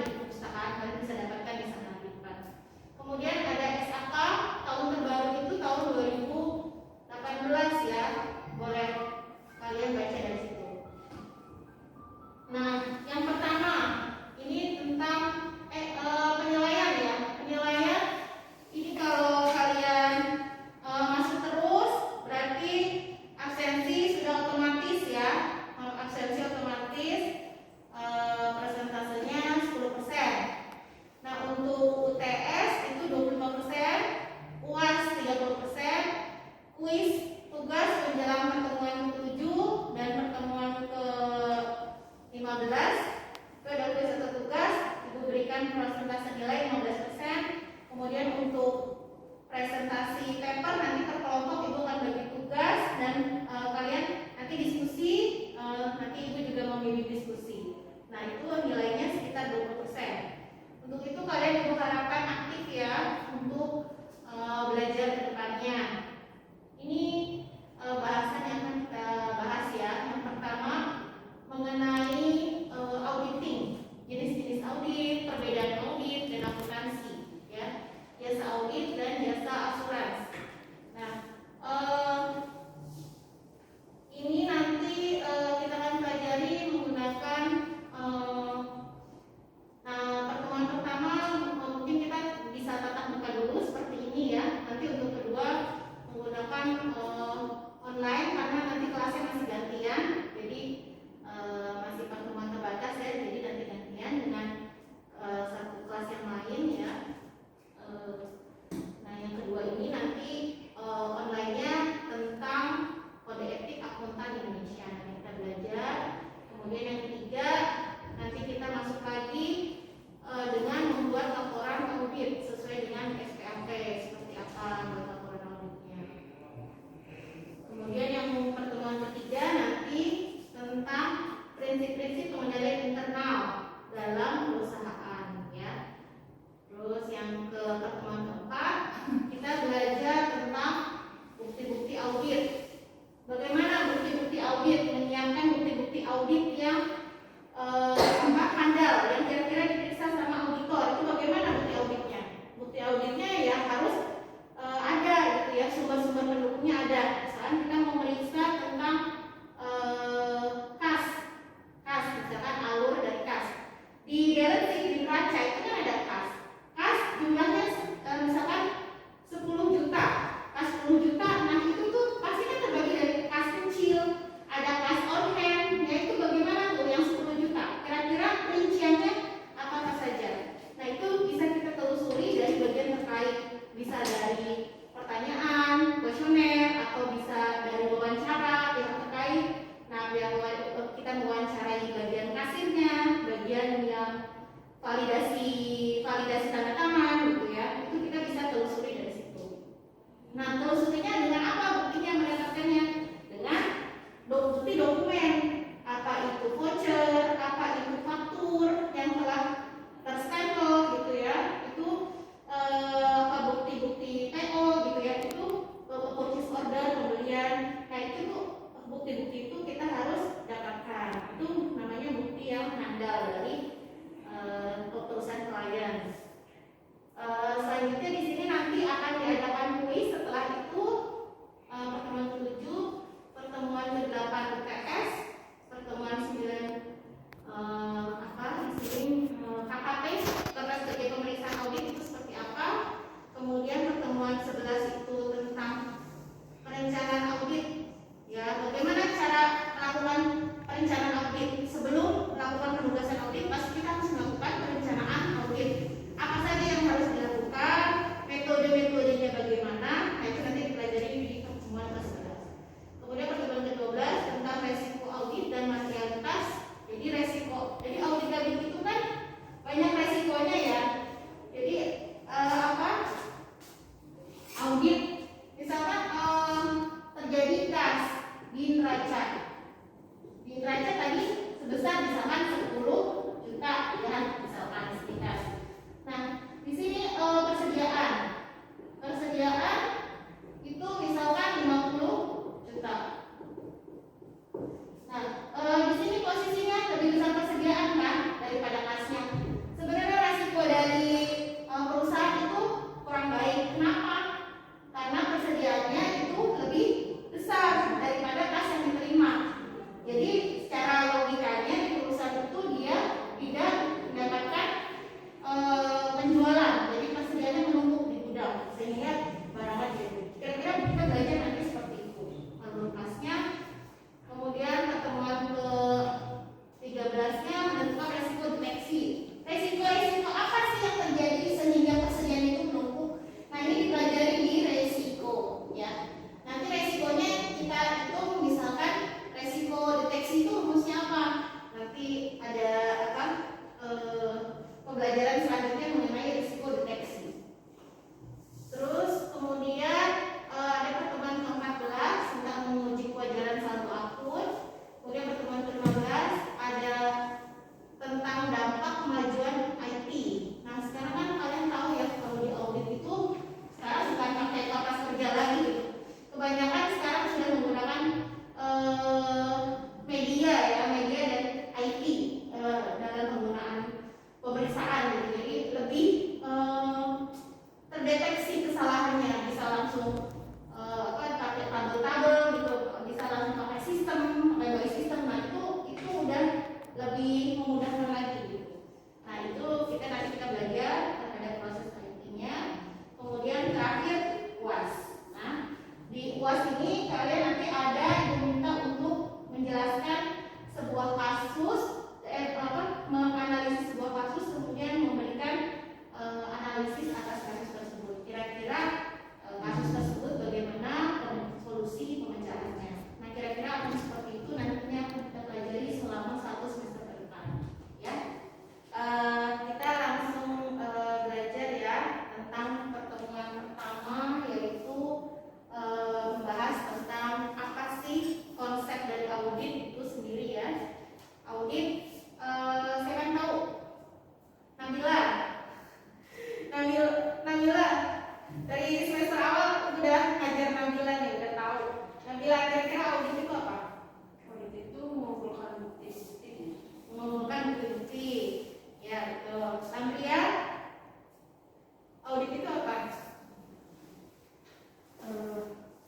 di perpustakaan, kalian bisa dapatkan di sana Adikpat. Kemudian ada SAK tahun terbaru itu tahun 2018 ya, boleh kalian baca dari situ. Nah, yang pertama ini tentang penilaian ya. Penilaian ini kalau kalian masuk terus berarti absensi sudah otomatis ya. Kalau absensi otomatis persentasenya 10%. Nah, untuk UTS itu 25%, UAS 30%, kuis tugas menjelang pertemuan ke-7 dan pertemuan ke-15 ke 21 tugas diberikan persentase nilai 15%. Kemudian untuk presentasi paper nanti terkelompok ibu akan bagi tugas dan kalian nanti diskusi, nanti ibu juga membimbing diskusi. Nah, itu nilainya sekitar 20%. Untuk itu kalian ibu harapkan aktif ya untuk belajar ke depannya. Ini bahasan yang akan kita bahas ya. Yang pertama mengenai auditing, jenis-jenis audit, perbedaan audit dan akuntansi ya, jasa audit dan jasa asuransi. Nah, ini nanti kita akan pelajari menggunakan pertemuan pertama mungkin kita bisa tatap muka dulu seperti ini ya. Nanti untuk kedua menggunakan online karena nanti kelasnya masih gantian, jadi masih pertemuan terbatas ya, jadi nanti gantian dengan satu kelas yang lain ya. Nah, yang kedua ini nanti online-nya tentang kode etik akuntan Indonesia yang kita belajar. Kemudian yang ketiga nanti kita masuk lagi dengan membuat laporan audit sesuai dengan SPAP seperti apa laporan auditnya. Kemudian yang pertemuan ketiga nanti tentang prinsip-prinsip pengendalian internal dalam perusahaan ya. Terus yang ke pertemuan keempat kita belajar tentang bukti-bukti audit. Bagaimana bukti-bukti audit, menyiapkan bukti-bukti audit yang handal, yang kira-kira diperiksa sama auditor. Itu bagaimana bukti auditnya? Bukti auditnya ya harus ada gitu ya, sumber-sumber pendukungnya ada. Misalkan kita mau meriksa tentang kas, misalkan alur dari kas. Di balance sheet, di neraca itu kan ada kas. Kas jumlahnya misalkan 10 juta. Kas 10 juta, nah itu tuh pasti kan terbagi dari kas kecil, ada kas on hand, yaitu bagaimana tuh yang 10 juta. Kira-kira rinciannya apa saja. Nah, itu bisa kita telusuri dari bagian terkait, bisa dari pertanyaan, kuesioner, atau bisa dari wawancara yang terkait. Nah, kita mewawancarai bagian kasirnya, bagian yang validasi tanda tangan gitu ya. Itu kita bisa telusuri dari situ. Nah, telusurinya dengan apa buktinya mendapatkannya? Dengan bukti dokumen, apa itu voucher, apa itu faktur yang telah terstempel gitu ya. Itu bukti-bukti PO gitu ya. Itu purchase order pembelian. Nah, itu tuh bukti-bukti itu kita harus dapatkan. Itu namanya bukti yang handal dari perusahaan klien. Selanjutnya di sini nanti akan diadakan kuis. Setelah itu pertemuan ke-7, pertemuan ke-8 UTS, pertemuan 9 KKP, kertas kerja pemeriksaan audit itu seperti apa. Kemudian pertemuan 11 itu tentang perencanaan audit ya, bagaimana cara melakukan perencanaan audit. Sebelum melakukan penugasan audit pasti kita harus melakukan perencanaan audit. Apa saja yang harus dilakukan, metode-metodenya bagaimana. Nah, itu nanti dipelajari di pertemuan ke-11. Kemudian pertemuan ke-12 tentang resiko audit dan materialitas. Jadi audit itu kan banyak resiko penjualan, jadi persediaannya menumpuk di gudang sehingga barangnya jadi. Kira-kira kita belajar nanti seperti itu alur kasnya. Kemudian pertemuan ke 13-nya menentukan resiko deteksi. Resiko apa sih yang terjadi sehingga persediaan itu menumpuk? Nah, ini dipelajari di resiko ya. Nanti resikonya kita hitung, misalkan resiko deteksi itu rumusnya apa? Nanti ada apa? Pembelajaran selanjutnya mengenai risiko deteksi. Terus kemudian ada pertemuan ke-14 tentang menguji kewajaran saldo akun. Kemudian pertemuan ke-15 ada tentang dampak kemajuan IT. Nah, sekarang kan kalian tahu ya, kalau di audit itu sekarang bukan pakai kertas kerja lagi gitu. Kebanyakan sekarang sudah menggunakan media ya, media dan IT dalam penggunaan pemeriksaan gitu. Jadi lebih terdeteksi kesalahannya, bisa langsung pakai tabel-tabel gitu, bisa langsung pakai sistem, pakai by system. Nah, itu udah lebih memudahkan lagi gitu. Nah, itu nanti kita belajar terhadap proses IT-nya. Kemudian terakhir UAS. Nah, di UAS ini kalian nanti ada diminta untuk menjelaskan sebuah kasus, menganalisis sebuah kasus, kemudian memberikan analisis atas kasus tersebut. Kira-kira kasus tersebut bagaimana solusi pemecahannya. Nah, kira-kira akan seperti itu nantinya kita pelajari selama 1 semester ke depan. Ya, kita langsung belajar ya tentang pertemuan pertama, yaitu membahas tentang apa sih konsep dari audit itu sendiri ya. Audit, saya kan tahu Nabila dari semester awal udah ngajar Nabila nih, udah tahu. Nabila, kira-kira audit itu apa? Audit itu mengumpulkan bukti-bukti. Ya, betul. Samria, audit itu apa?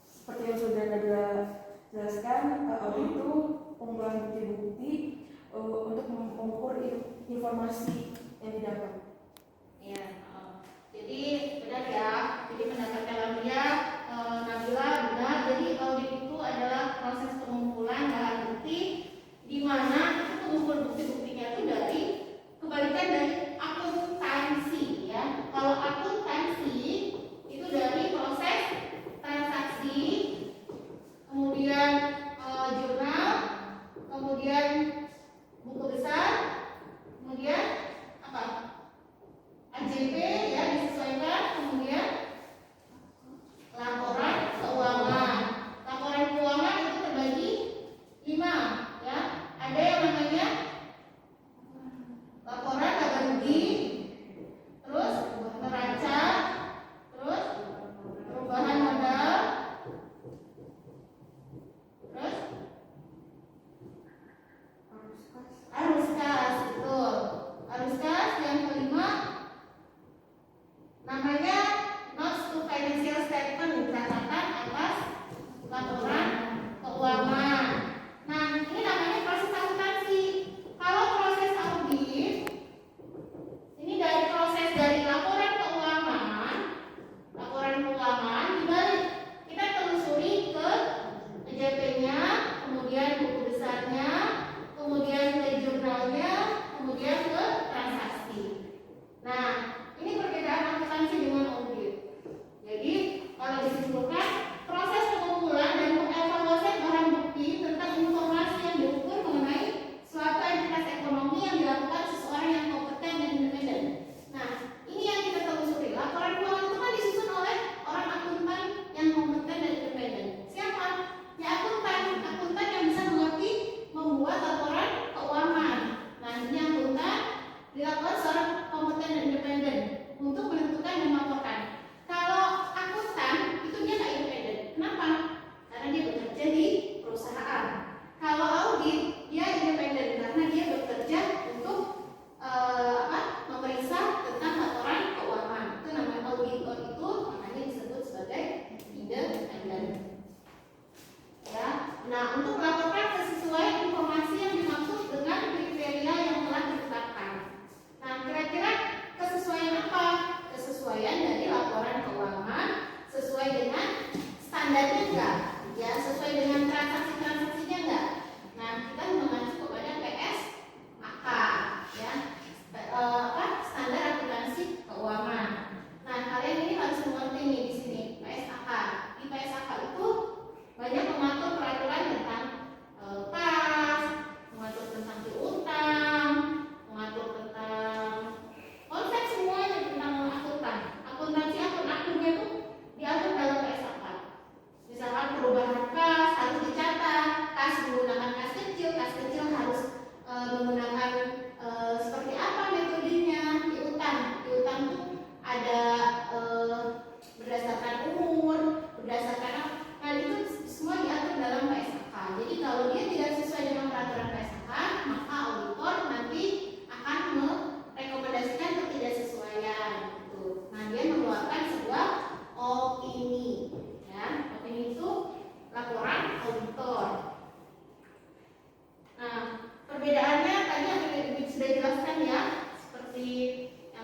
Seperti yang sudah Nabila jelaskan, audit itu pengumpulan bukti-bukti untuk mengukur informasi yang didapat. Ya, jadi benar ya. Jadi pendapatnya Nabila benar. Jadi audit itu adalah proses pengumpulan bahan bukti, di mana itu pengumpul bukti-buktinya itu dari kebalikan dari akuntansi ya. Kalau akuntansi itu dari proses transaksi, kemudian jurnal, kemudian buku besar, kemudian apa? AJP ya disesuaikan, kemudian laporan keuangan. Laporan keuangan itu terbagi 5 ya. Ada yang namanya laporan laba rugi.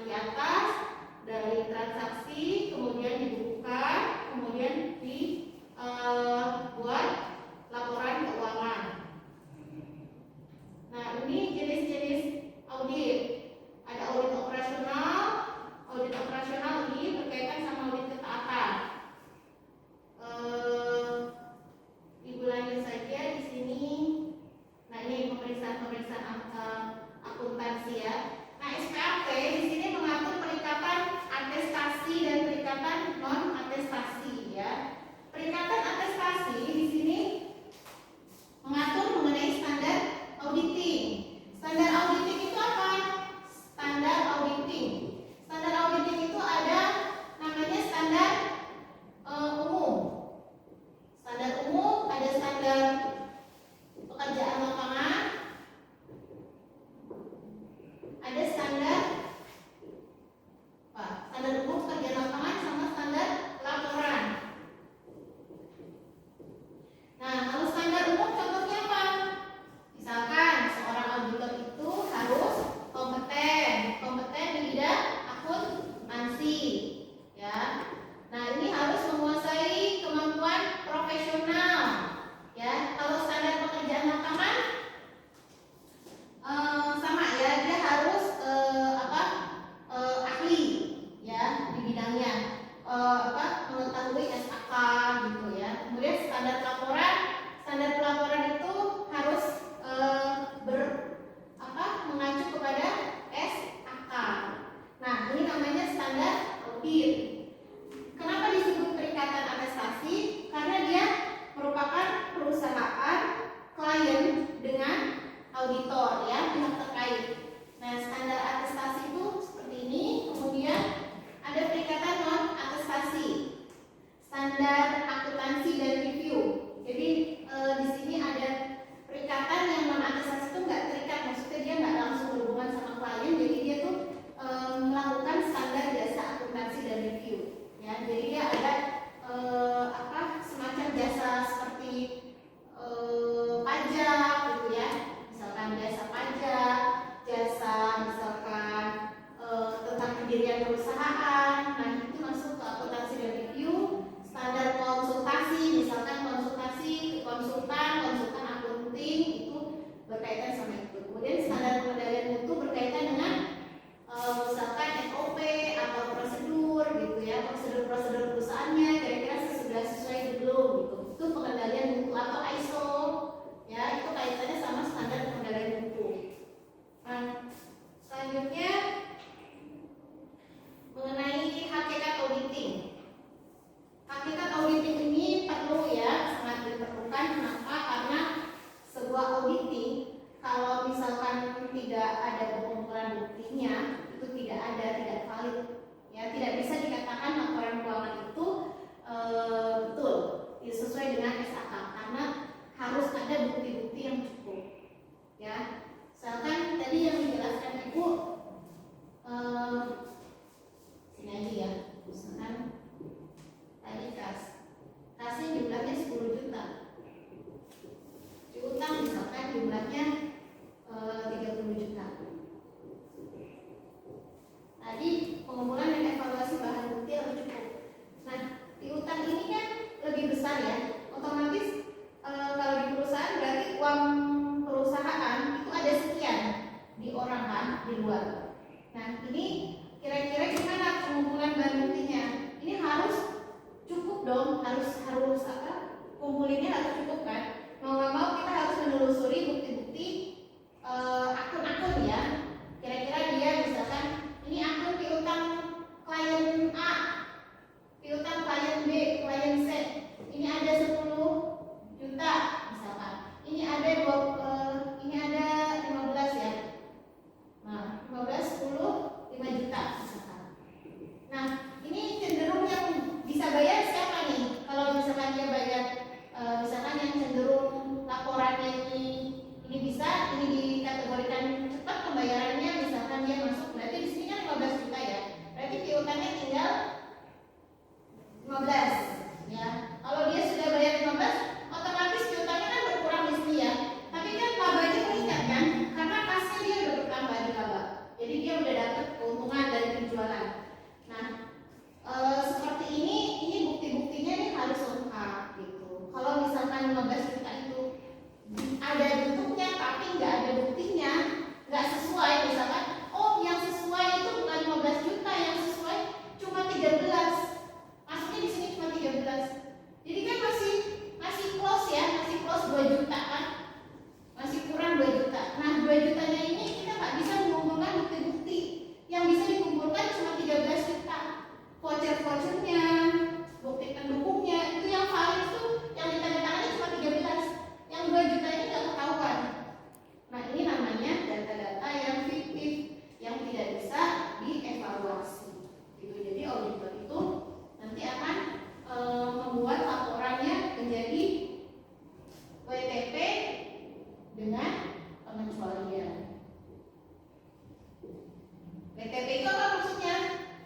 di atas dari transaksi, kemudian dibuka, kemudian dibuat laporan keuangan. Nah, ini jenis-jenis audit. Ada audit operasional. Audit operasional ini berkaitan sama audit ketaatan. Ibu lanjut saja di sini. Nah, ini pemeriksaan akuntansi ya. Nah, SPAP di sini mengatur perikatan atestasi dan perikatan non atestasi ya. Perikatan atestasi di sini mengatur mengenai standar auditing. Standar auditing itu apa? Standar auditing. Standar auditing itu ada namanya standar umum. Standar umum, ada standar pekerjaan lapangan, ada standar standar umum pekerjaan lapangan sama standar laporan. Nah, kalau standar umum contohnya apa? Misalkan seorang auditor itu harus kompeten di bidang akuntansi, ya. Nah, ini harus menguasai kemampuan profesional, ya. Kalau standar pekerjaan lapangan sama ya, dia harus ahli, ya, di bidangnya, mengetahui SAK gitu ya. Kemudian standar pelaporan itu harus mengacu kepada SAK. Nah, ini namanya standar audit. Kenapa disebut perikatan atestasi? Karena dia merupakan perusahaan klien dengan auditor ya, pihak terkait. Nah, standar atestasi itu seperti ini. Kemudian ada perikatan non atestasi, standar akuntansi dan review. Jadi di sini ada perikatan yang non atestasi itu nggak terikat, maksudnya dia nggak langsung berhubungan sama klien. Jadi dia tuh melakukan standar jasa akuntansi dan review. Ya, jadi dia ada semacam jasa seperti pajak gitu ya, misalkan jasa pajak, jasa misalkan tentang pendirian perusahaan. Nah, itu masuk ke akuntansi dan review. Standar konsultasi, misalkan konsultasi konsultan akunting, itu berkaitan sama itu. Kemudian standar pengendalian mutu berkaitan dengan misalkan SOP atau prosedur gitu ya, prosedur perusahaannya kira-kira sudah sesuai belum gitu. Itu pengendalian mutu atau ISO ya, itu kaitannya sama standar pengendalian mutu. Nah, selanjutnya mengenai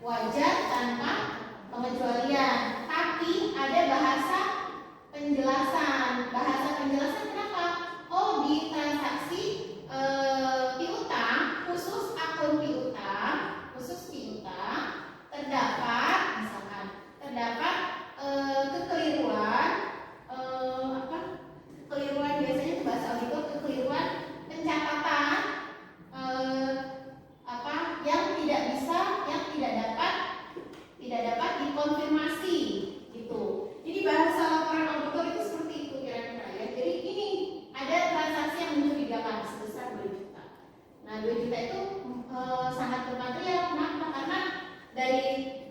wajar tanpa pengecualian. Tapi ada bahasa penjelasan. Bahasa penjelasan kenapa? Oh, di transaksi piutang, khusus akun piutang, terdapat, misalkan, terdapat kekeliruan, kekeliruan biasanya itu bahasa auditor, kekeliruan pencatatan yang tidak dapat dikonfirmasi gitu. Jadi bahasa laporan auditor itu seperti itu kira-kira ya. Jadi ini ada transaksi yang mencurigakan sebesar 2 juta. Nah, 2 juta itu sangat bermaterial. Kenapa? Karena dari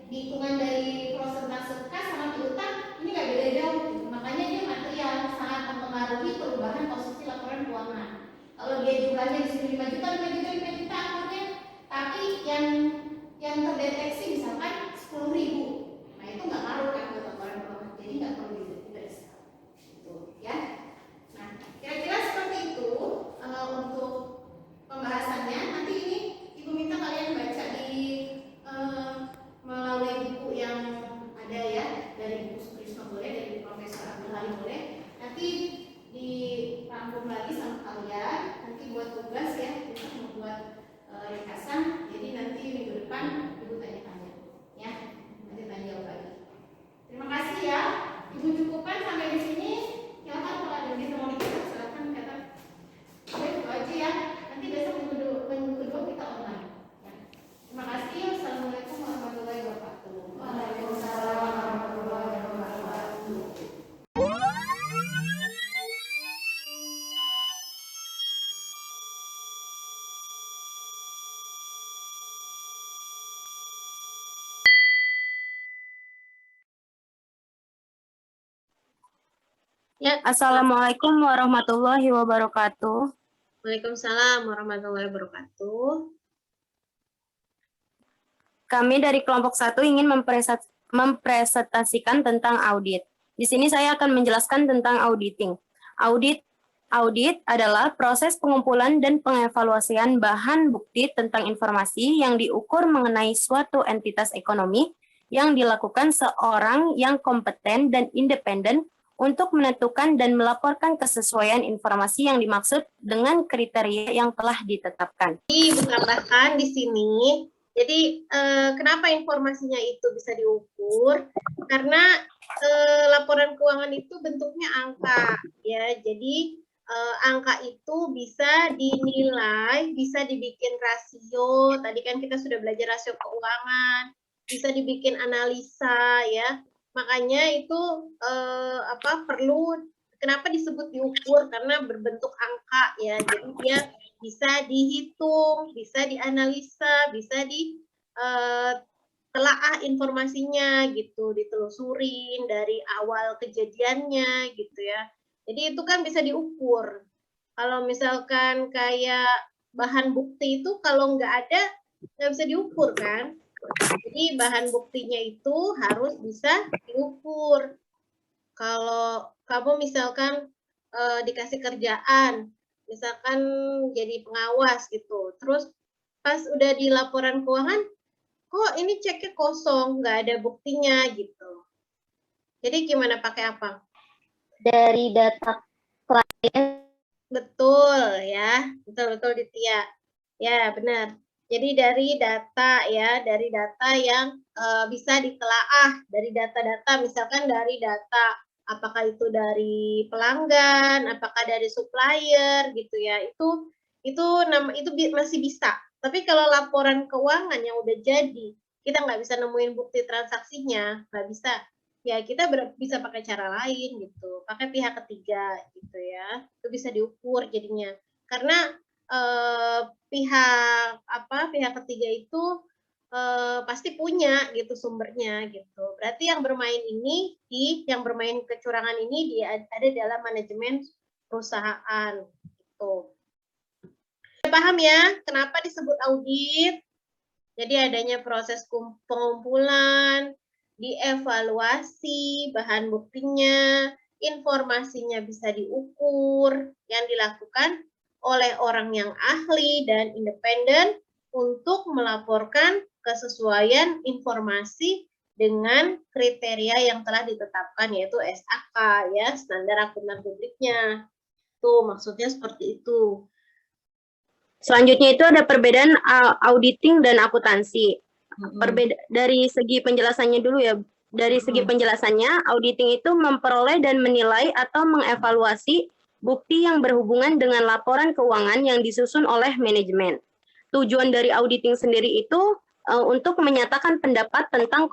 hitungan dari prosentase kas sama piutang ini nggak beda jauh gitu. Makanya dia material, sangat mempengaruhi perubahan posisi laporan keuangan. Kalau dia jumlahnya di sini 5 juta akunnya, tapi yang terdeteksi misalkan 10.000, nah itu nggak ngaruh kan buat laporan keuangan, jadi nggak perlu dibereskan gitu ya. Nah, kira-kira seperti itu untuk pembahasannya. Nanti ini Ibu minta kalian baca di melalui buku yang ada ya, dari buku Sutrisno boleh, dari Profesor Abdul Halim boleh. Nanti dirangkum lagi sama kalian, nanti buat tugas ya, kita membuat ringkasan. Jadi nanti minggu depan Ibu tanya-tanya ya, nanti tanya jawab lagi. Terima kasih ya, Ibu cukupkan sampai di sini. Silakan kalau ada yang mau dicatat silakan catat. Oke, itu aja ya. Nanti besok minggu kedua kita online ya. Terima kasih. Assalamualaikum warahmatullahi wabarakatuh. Waalaikumsalam warahmatullahi wabarakatuh. Ya, Assalamualaikum warahmatullahi wabarakatuh. Waalaikumsalam warahmatullahi wabarakatuh. Kami dari kelompok 1 ingin mempresentasikan tentang audit. Di sini saya akan menjelaskan tentang auditing. Audit adalah proses pengumpulan dan pengevaluasian bahan bukti tentang informasi yang diukur mengenai suatu entitas ekonomi yang dilakukan seorang yang kompeten dan independen untuk menentukan dan melaporkan kesesuaian informasi yang dimaksud dengan kriteria yang telah ditetapkan. Ibu tambahkan di sini, jadi kenapa informasinya itu bisa diukur? Karena laporan keuangan itu bentuknya angka, ya. Jadi angka itu bisa dinilai, bisa dibikin rasio. Tadi kan kita sudah belajar rasio keuangan, bisa dibikin analisa, ya. Makanya itu perlu, kenapa disebut diukur? Karena berbentuk angka ya, jadi dia bisa dihitung, bisa dianalisa, bisa ditelaah informasinya gitu, ditelusurin dari awal kejadiannya gitu ya. Jadi itu kan bisa diukur. Kalau misalkan kayak bahan bukti itu kalau nggak ada nggak bisa diukur kan. Jadi bahan buktinya itu harus bisa diukur. Kalau kamu misalkan dikasih kerjaan, misalkan jadi pengawas gitu, terus pas udah di laporan keuangan, kok ini ceknya kosong, nggak ada buktinya gitu. Jadi gimana, pakai apa? Dari data klien. Betul ya, betul-betul Ditya. Ya benar. Jadi dari data ya, dari data yang bisa ditelaah, dari data-data, misalkan dari data apakah itu dari pelanggan, apakah dari supplier gitu ya, itu masih bisa. Tapi kalau laporan keuangan yang udah jadi, kita nggak bisa nemuin bukti transaksinya, nggak bisa. Ya kita bisa pakai cara lain gitu, pakai pihak ketiga gitu ya, itu bisa diukur jadinya. Karena pihak ketiga itu pasti punya gitu sumbernya gitu. Berarti yang bermain kecurangan ini dia ada dalam manajemen perusahaan gitu. Paham ya kenapa disebut audit? Jadi adanya proses pengumpulan, dievaluasi bahan buktinya, informasinya bisa diukur, yang dilakukan oleh orang yang ahli dan independen untuk melaporkan kesesuaian informasi dengan kriteria yang telah ditetapkan, yaitu SAK, ya, standar akuntan publiknya. Tuh, maksudnya seperti itu. Selanjutnya itu ada perbedaan auditing dan akuntansi. Dari segi penjelasannya dulu ya. Dari segi penjelasannya, auditing itu memperoleh dan menilai atau mengevaluasi bukti yang berhubungan dengan laporan keuangan yang disusun oleh manajemen. Tujuan dari auditing sendiri itu untuk menyatakan pendapat tentang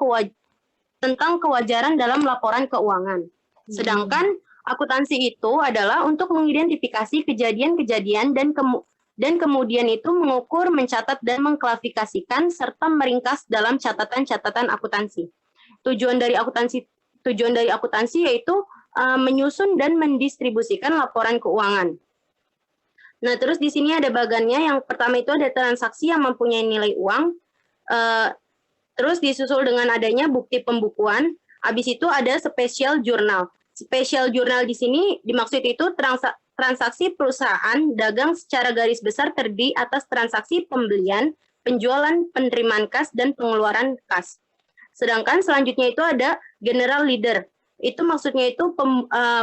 kewajaran dalam laporan keuangan. Sedangkan akuntansi itu adalah untuk mengidentifikasi kejadian-kejadian dan kemudian itu mengukur, mencatat, dan mengklasifikasikan serta meringkas dalam catatan-catatan akuntansi. Tujuan dari akuntansi yaitu menyusun dan mendistribusikan laporan keuangan. Nah, terus di sini ada bagannya. Yang pertama itu ada transaksi yang mempunyai nilai uang. Terus disusul dengan adanya bukti pembukuan. Habis itu ada special journal. Special journal di sini dimaksud itu transaksi perusahaan dagang secara garis besar terdiri atas transaksi pembelian, penjualan, penerimaan kas, dan pengeluaran kas. Sedangkan selanjutnya itu ada general ledger. Itu maksudnya itu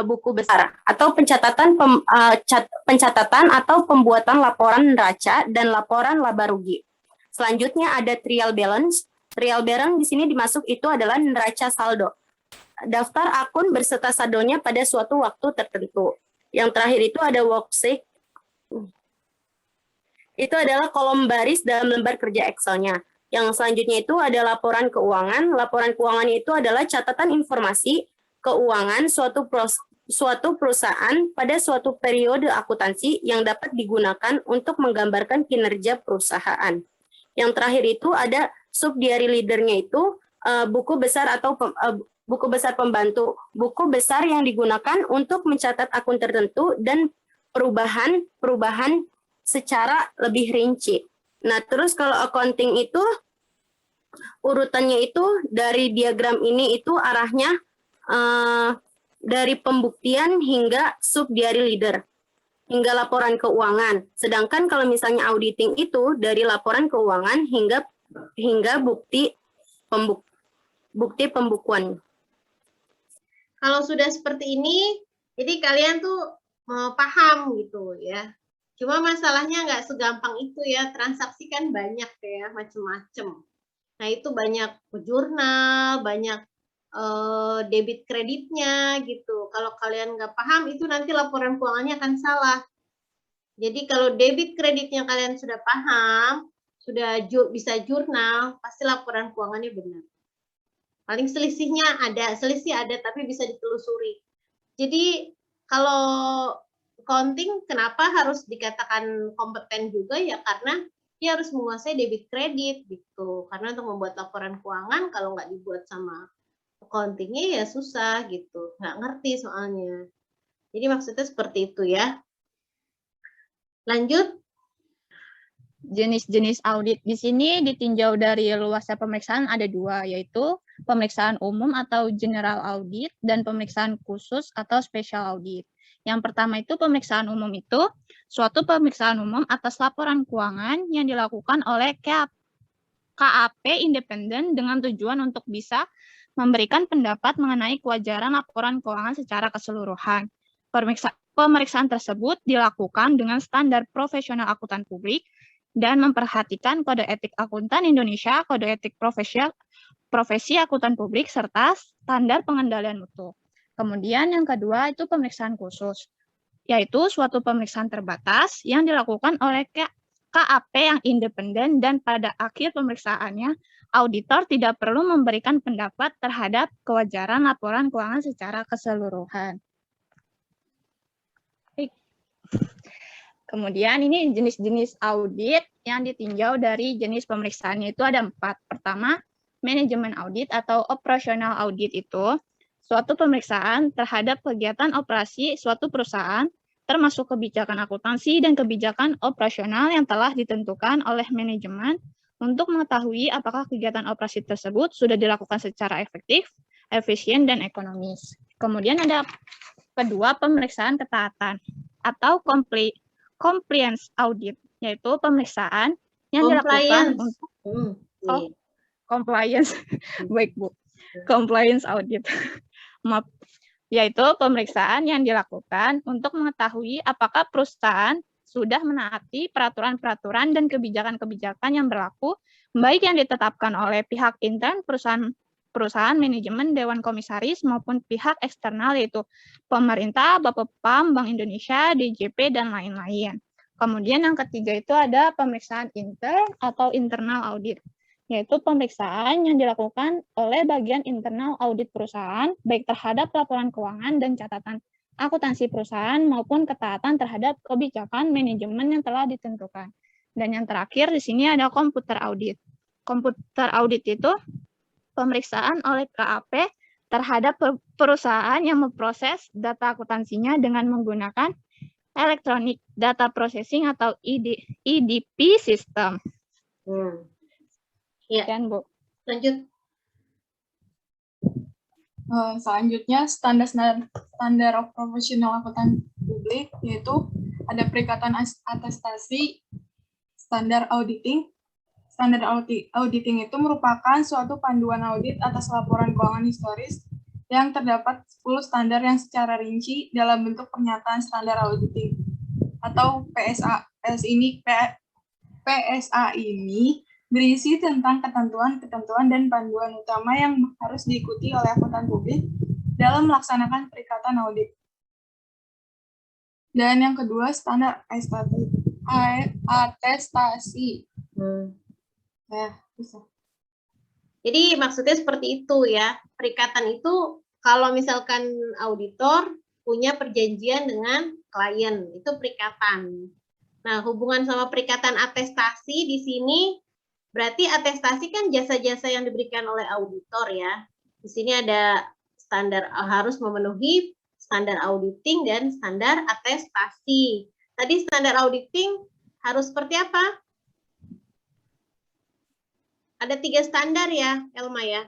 buku besar atau pencatatan atau pembuatan laporan neraca dan laporan laba rugi. Selanjutnya ada trial balance. Trial balance di sini dimasuk itu adalah neraca saldo. Daftar akun berserta saldonya pada suatu waktu tertentu. Yang terakhir itu ada worksheet. Itu adalah kolom baris dalam lembar kerja Excel-nya. Yang selanjutnya itu ada laporan keuangan. Laporan keuangan itu adalah catatan informasi keuangan suatu perusahaan pada suatu periode akuntansi yang dapat digunakan untuk menggambarkan kinerja perusahaan. Yang terakhir itu ada subdiary leader-nya itu buku besar atau buku besar pembantu. Buku besar yang digunakan untuk mencatat akun tertentu dan perubahan secara lebih rinci. Nah, terus kalau accounting itu urutannya itu dari diagram ini itu arahnya dari pembuktian hingga subdiary leader, hingga laporan keuangan. Sedangkan kalau misalnya auditing itu dari laporan keuangan hingga bukti pembukuan. Kalau sudah seperti ini, jadi kalian tuh paham gitu ya. Cuma masalahnya nggak segampang itu ya, transaksi kan banyak ya, macem-macem. Nah itu banyak jurnal, banyak debit kreditnya gitu. Kalau kalian nggak paham, itu nanti laporan keuangannya akan salah. Jadi kalau debit kreditnya kalian sudah paham, sudah bisa jurnal, pasti laporan keuangannya benar. Paling selisih ada tapi bisa ditelusuri. Jadi kalau accounting kenapa harus dikatakan kompeten juga ya, karena dia harus menguasai debit kredit gitu. Karena untuk membuat laporan keuangan kalau nggak dibuat sama accountingnya ya susah gitu, nggak ngerti soalnya. Jadi maksudnya seperti itu ya. Lanjut. Jenis-jenis audit di sini ditinjau dari luasnya pemeriksaan ada dua, yaitu pemeriksaan umum atau general audit dan pemeriksaan khusus atau special audit. Yang pertama itu pemeriksaan umum itu suatu pemeriksaan umum atas laporan keuangan yang dilakukan oleh KAP independen dengan tujuan untuk bisa memberikan pendapat mengenai kewajaran laporan keuangan secara keseluruhan. Pemeriksaan tersebut dilakukan dengan standar profesional akuntan publik dan memperhatikan kode etik akuntan Indonesia, kode etik profesi akuntan publik, serta standar pengendalian mutu. Kemudian yang kedua itu pemeriksaan khusus, yaitu suatu pemeriksaan terbatas yang dilakukan oleh KAP yang independen dan pada akhir pemeriksaannya, auditor tidak perlu memberikan pendapat terhadap kewajaran laporan keuangan secara keseluruhan. Kemudian ini jenis-jenis audit yang ditinjau dari jenis pemeriksaannya itu ada 4. Pertama, manajemen audit atau operasional audit itu suatu pemeriksaan terhadap kegiatan operasi suatu perusahaan termasuk kebijakan akuntansi dan kebijakan operasional yang telah ditentukan oleh manajemen untuk mengetahui apakah kegiatan operasi tersebut sudah dilakukan secara efektif, efisien, dan ekonomis. Kemudian ada kedua, pemeriksaan ketaatan atau compliance audit, yaitu pemeriksaan yang dilakukan untuk compliance, baik Bu, compliance audit. Maaf, yaitu pemeriksaan yang dilakukan untuk mengetahui apakah perusahaan sudah menaati peraturan-peraturan dan kebijakan-kebijakan yang berlaku, baik yang ditetapkan oleh pihak intern perusahaan, manajemen, dewan komisaris, maupun pihak eksternal, yaitu pemerintah, Bapepam, Bank Indonesia, DJP, dan lain-lain. Kemudian yang ketiga itu ada pemeriksaan intern atau internal audit, yaitu pemeriksaan yang dilakukan oleh bagian internal audit perusahaan, baik terhadap laporan keuangan dan catatan akuntansi perusahaan maupun ketaatan terhadap kebijakan manajemen yang telah ditentukan. Dan yang terakhir di sini ada komputer audit. Komputer audit itu pemeriksaan oleh KAP terhadap perusahaan yang memproses data akuntansinya dengan menggunakan Electronic Data Processing atau EDP system. Ya, Dan Bu. lanjut. Selanjutnya standar of professional akuntan publik, yaitu ada perikatan atestasi standar auditing. Standar auditing itu merupakan suatu panduan audit atas laporan keuangan historis yang terdapat 10 standar yang secara rinci dalam bentuk pernyataan standar auditing atau PSA. PSA ini berisi tentang ketentuan-ketentuan dan panduan utama yang harus diikuti oleh akuntan publik dalam melaksanakan perikatan audit. Dan yang kedua, standar atestasi. Ya, bisa. Jadi maksudnya seperti itu ya. Perikatan itu kalau misalkan auditor punya perjanjian dengan klien, itu perikatan. Nah, hubungan sama perikatan atestasi di sini berarti atestasi kan jasa-jasa yang diberikan oleh auditor ya. Di sini ada standar harus memenuhi standar auditing dan standar atestasi. Tadi standar auditing harus seperti apa? Ada 3 standar ya, Elma ya?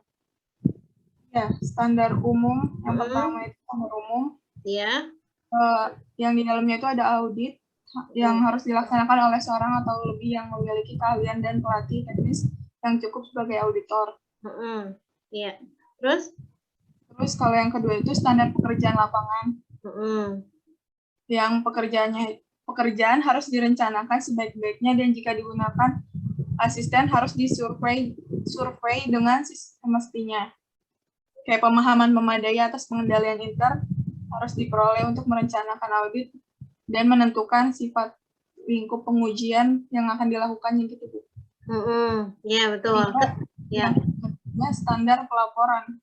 Ya, standar umum. Yang pertama itu standar umum. Ya. Yang di dalamnya itu ada audit yang harus dilaksanakan oleh seorang atau lebih yang memiliki keahlian dan pelatih teknis yang cukup sebagai auditor. Iya. Terus kalau yang kedua itu standar pekerjaan lapangan. Yang pekerjaan harus direncanakan sebaik-baiknya dan jika digunakan asisten harus disurvei dengan semestinya. Kayak pemahaman memadai atas pengendalian intern harus diperoleh untuk merencanakan audit dan menentukan sifat lingkup pengujian yang akan dilakukan yang gitu, Bu. Ya, betul. Ya. Standar pelaporan.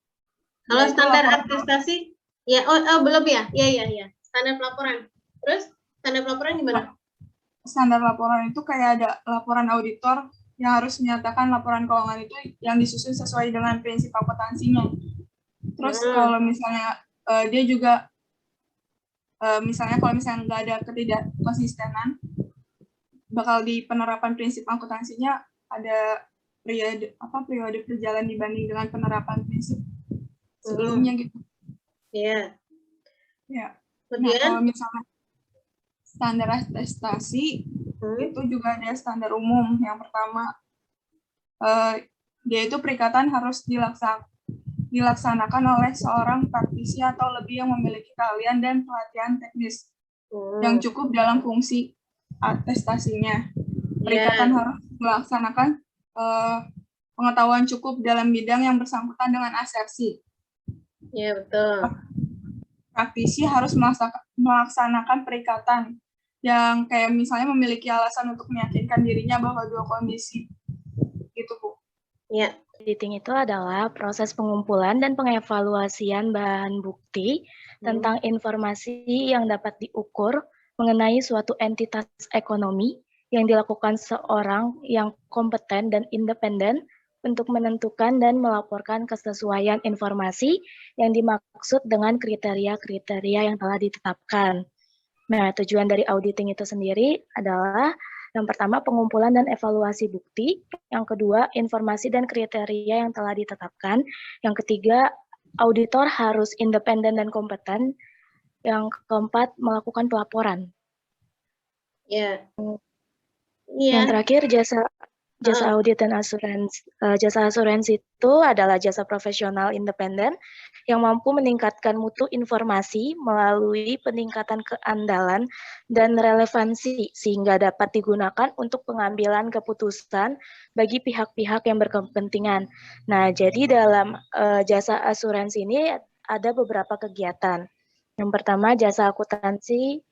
Kalau standar atestasi, ya, belum ya? Iya. Standar pelaporan. Terus standar pelaporan gimana? Standar laporan itu kayak ada laporan auditor yang harus menyatakan laporan keuangan itu yang disusun sesuai dengan prinsip akuntansinya. Terus kalau misalnya dia juga misalnya kalau misalnya nggak ada ketidakkonsistenan, bakal di penerapan prinsip akuntansinya ada periode berjalan dibanding dengan penerapan prinsip sebelumnya gitu. Iya. Ya. Kemudian, nah, kalau misalnya standar atestasi itu juga ada standar umum. Yang pertama, yaitu perikatan harus dilaksanakan oleh seorang praktisi atau lebih yang memiliki keahlian dan pelatihan teknis yang cukup dalam fungsi atestasinya. Perikatan harus dilaksanakan pengetahuan cukup dalam bidang yang bersangkutan dengan asersi. Iya, betul. Praktisi harus melaksanakan perikatan yang kayak misalnya memiliki alasan untuk meyakinkan dirinya bahwa dua kondisi gitu, Bu. Iya. Auditing itu adalah proses pengumpulan dan pengevaluasian bahan bukti tentang informasi yang dapat diukur mengenai suatu entitas ekonomi yang dilakukan seorang yang kompeten dan independen untuk menentukan dan melaporkan kesesuaian informasi yang dimaksud dengan kriteria-kriteria yang telah ditetapkan. Nah, tujuan dari auditing itu sendiri adalah yang pertama, pengumpulan dan evaluasi bukti. Yang kedua, informasi dan kriteria yang telah ditetapkan. Yang ketiga, auditor harus independen dan kompeten. Yang keempat, melakukan pelaporan. Ya. Yang terakhir, Jasa audit dan asuransi. Jasa asuransi itu adalah jasa profesional independen yang mampu meningkatkan mutu informasi melalui peningkatan keandalan dan relevansi sehingga dapat digunakan untuk pengambilan keputusan bagi pihak-pihak yang berkepentingan. Nah, jadi dalam jasa asuransi ini ada beberapa kegiatan. Yang pertama, jasa akuntansi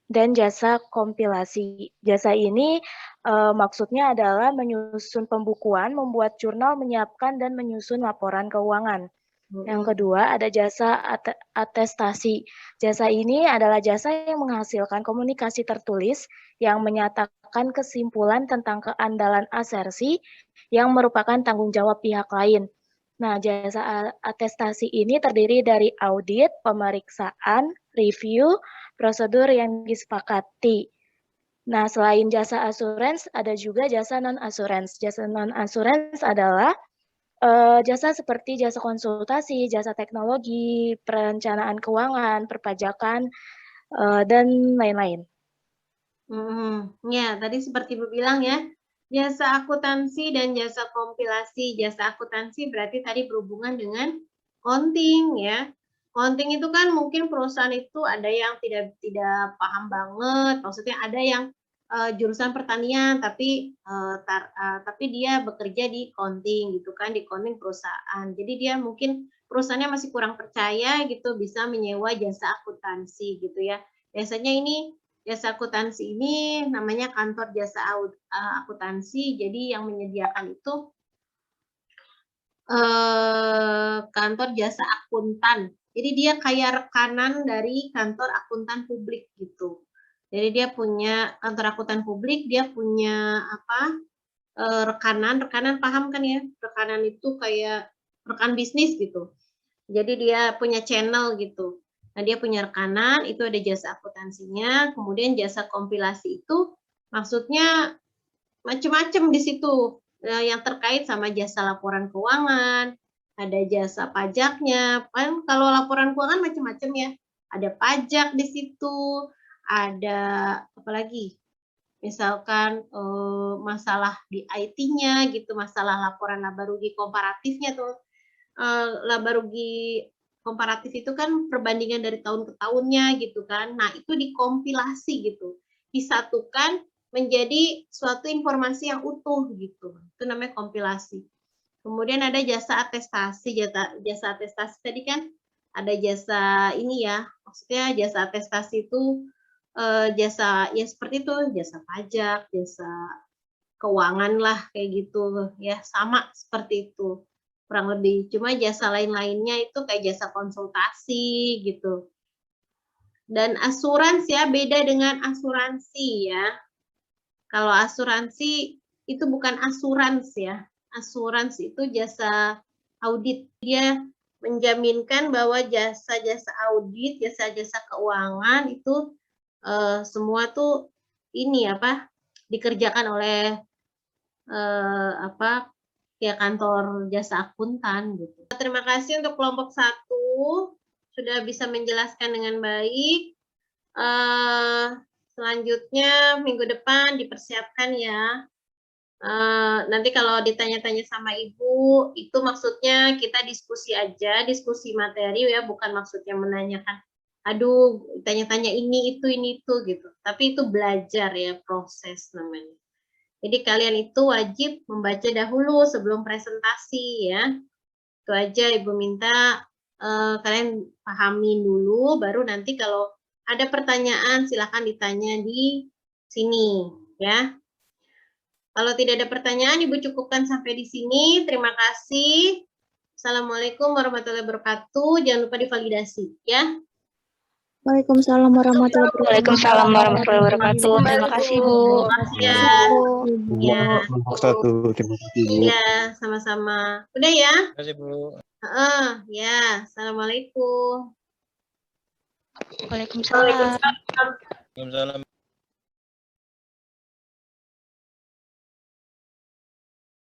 dan jasa kompilasi. Jasa ini maksudnya adalah menyusun pembukuan, membuat jurnal, menyiapkan dan menyusun laporan keuangan. Yang kedua ada jasa atestasi. Jasa ini adalah jasa yang menghasilkan komunikasi tertulis yang menyatakan kesimpulan tentang keandalan asersi yang merupakan tanggung jawab pihak lain. Nah, jasa atestasi ini terdiri dari audit, pemeriksaan, review, prosedur yang disepakati. Nah, selain jasa asuransi, ada juga jasa non-asuransi. Jasa non-asuransi adalah jasa seperti jasa konsultasi, jasa teknologi, perencanaan keuangan, perpajakan, dan lain-lain. Ya, tadi seperti Ibu bilang ya, jasa akuntansi dan jasa kompilasi. Jasa akuntansi berarti tadi berhubungan dengan accounting ya. Accounting itu kan mungkin perusahaan itu ada yang tidak paham banget, maksudnya ada yang jurusan pertanian tapi dia bekerja di accounting gitu kan, di accounting perusahaan. Jadi dia mungkin perusahaannya masih kurang percaya gitu, bisa menyewa jasa akuntansi gitu ya. Biasanya ini jasa akuntansi ini namanya kantor jasa akuntansi. Jadi yang menyediakan itu kantor jasa akuntan. Jadi dia kayak rekanan dari kantor akuntan publik gitu. Jadi dia punya kantor akuntan publik, dia punya rekanan paham kan ya? Rekanan itu kayak rekan bisnis gitu. Jadi dia punya channel gitu. Nah, dia punya rekanan, itu ada jasa akuntansinya, kemudian jasa kompilasi itu maksudnya macam-macam di situ yang terkait sama jasa laporan keuangan, ada jasa pajaknya. Kan kalau laporan keuangan macam-macam ya. Ada pajak di situ, ada apa lagi? Misalkan masalah di IT-nya gitu, masalah laporan laba rugi komparatifnya tuh. Laba rugi komparatif itu kan perbandingan dari tahun ke tahunnya gitu kan. Nah, itu dikompilasi gitu. Disatukan menjadi suatu informasi yang utuh gitu. Itu namanya kompilasi. Kemudian ada jasa atestasi. Jasa atestasi tadi kan ada jasa ini ya. Maksudnya jasa atestasi itu jasa ya seperti itu, jasa pajak, jasa keuangan lah kayak gitu ya, sama seperti itu kurang lebih. Cuma jasa lain-lainnya itu kayak jasa konsultasi gitu. Dan asuransi ya, beda dengan asuransi ya. Kalau asuransi itu bukan asuransi ya. Asuransi itu jasa audit. Dia menjaminkan bahwa jasa-jasa audit, jasa-jasa keuangan itu semua tuh ini dikerjakan oleh ya kantor jasa akuntan gitu. Terima kasih untuk kelompok 1 sudah bisa menjelaskan dengan baik. Selanjutnya minggu depan dipersiapkan ya. Nanti kalau ditanya-tanya sama Ibu, itu maksudnya kita diskusi aja, diskusi materi ya, bukan maksudnya menanyakan, aduh tanya-tanya ini itu gitu. Tapi itu belajar ya, proses namanya. Jadi kalian itu wajib membaca dahulu sebelum presentasi ya. Itu aja Ibu minta kalian pahami dulu, baru nanti kalau ada pertanyaan silakan ditanya di sini ya. Kalau tidak ada pertanyaan, Ibu cukupkan sampai di sini. Terima kasih. Assalamualaikum warahmatullahi wabarakatuh. Jangan lupa divalidasi ya. Waalaikumsalam warahmatullahi wabarakatuh. Waalaikumsalam warahmatullahi wabarakatuh. Terima kasih, Bu. Ya. Ya. Terima kasih, Bu. Ya, sama-sama. Udah ya? Terima kasih, Bu. Ya. Assalamualaikum. Waalaikumsalam. Waalaikumsalam.